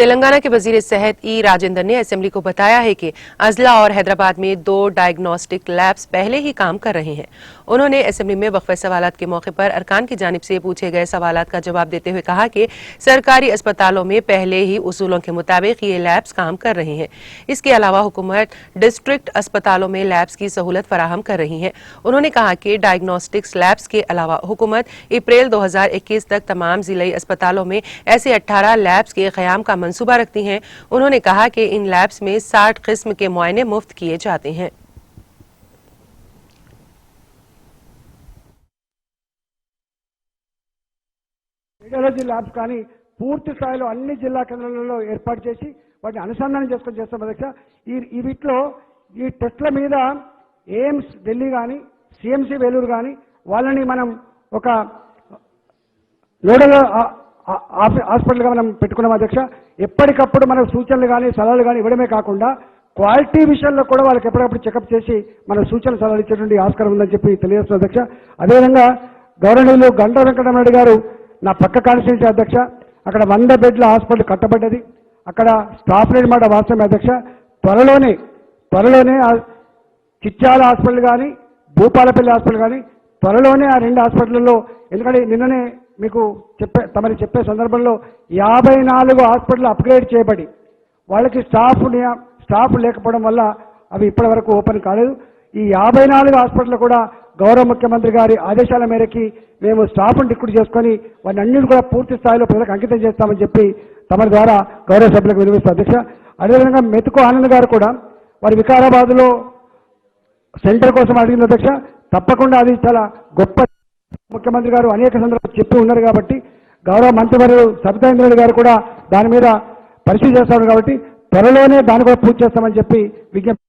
तेलंगाना के वजीर सेहत ई राजेंद्र ने असेंबली को बताया है कि अजला और हैदराबाद में 2 डायग्नोस्टिक लैब्स पहले ही काम कर रहे हैं। उन्होंने असेंबली में वक्फे सवालात के मौके पर अरकान की जानिब से पूछे गए सवालात का जवाब देते हुए कहा कि सरकारी अस्पतालों में पहले ही उसूलों के मुताबिक ये लैब्स काम कर रहे हैं। इसके अलावा हुकूमत डिस्ट्रिक्ट अस्पतालों में लैब्स की सहूलत फराहम कर रही है। उन्होंने कहा कि डायग्नोस्टिक्स लैब्स के अलावा हुकूमत अप्रैल 2021 तक तमाम जिले अस्पतालों में ऐसे 18 लैब्स के क़याम का मंसूबा रखती हैं। उन्होंने कहा कि इन लैब्स में 60 किस्म के मुआयने मुफ्त किए जाते हैं। రేడియాలజీ ల్యాబ్స్ కానీ పూర్తి స్థాయిలో అన్ని జిల్లా కేంద్రాలలో ఏర్పాటు చేసి వాటిని అనుసంధానం చేసుకొని చేస్తాం అధ్యక్ష। ఈ వీటిలో ఈ టెస్ట్ల మీద ఎయిమ్స్ ఢిల్లీ కానీ సిఎంసి వేలూరు కానీ వాళ్ళని మనం ఒక నోడల్ హాస్పిటల్గా మనం పెట్టుకున్నాం అధ్యక్ష। ఎప్పటికప్పుడు మనం సూచనలు కానీ సలహాలు కానీ ఇవ్వడమే కాకుండా క్వాలిటీ విషయంలో కూడా వాళ్ళకి ఎప్పటికప్పుడు చెకప్ చేసి మన సూచనలు సలహాలు ఇచ్చేటువంటి ఆస్కారం ఉందని చెప్పి తెలియజేస్తున్న అధ్యక్ష। అదేవిధంగా గౌరవనీయులు గంటా వెంకటరమణారెడ్డి గారు నా పక్క కాన్స్టిట్యూన్సీ అధ్యక్ష, అక్కడ 100 బెడ్ల హాస్పిటల్ కట్టబడ్డది, అక్కడ స్టాఫ్ లేని మాట వాస్తవమే అధ్యక్ష। త్వరలోనే చిట్యాల హాస్పిటల్ కానీ భూపాలపల్లి హాస్పిటల్ కానీ త్వరలోనే ఆ 2 హాస్పిటల్లో, ఎందుకంటే నిన్ననే మీకు చెప్పే సందర్భంలో 54 హాస్పిటల్ అప్గ్రేడ్ చేయబడి వాళ్ళకి స్టాఫ్ లేకపోవడం వల్ల అవి ఇప్పటి వరకు ఓపెన్ కాలేదు। ఈ 54 హాస్పిటల్ కూడా గౌరవ ముఖ్యమంత్రి గారి ఆదేశాల మేరకి మేము స్టాఫ్ను రిక్రూట్ చేసుకొని వాటిని అన్నింటినీ కూడా పూర్తి స్థాయిలో ప్రజలకు అంకితం చేస్తామని చెప్పి తమ ద్వారా గౌరవ సభ్యులకు వినిపిస్తారు అధ్యక్ష। అదేవిధంగా మెతుకు ఆనంద్ గారు కూడా వారి వికారాబాద్లో సెంటర్ కోసం అడిగిన అధ్యక్ష, తప్పకుండా అది చాలా గొప్ప ముఖ్యమంత్రి గారు అనేక సందర్భాలు చెప్పి ఉన్నారు కాబట్టి గౌరవ మంత్రివర్యులు సబితా ఇంద్రారెడ్డి గారు కూడా దాని మీద పరిశీలన చేస్తారు కాబట్టి త్వరలోనే దాన్ని కూడా పూర్తి చేస్తామని చెప్పి విజ్ఞప్తి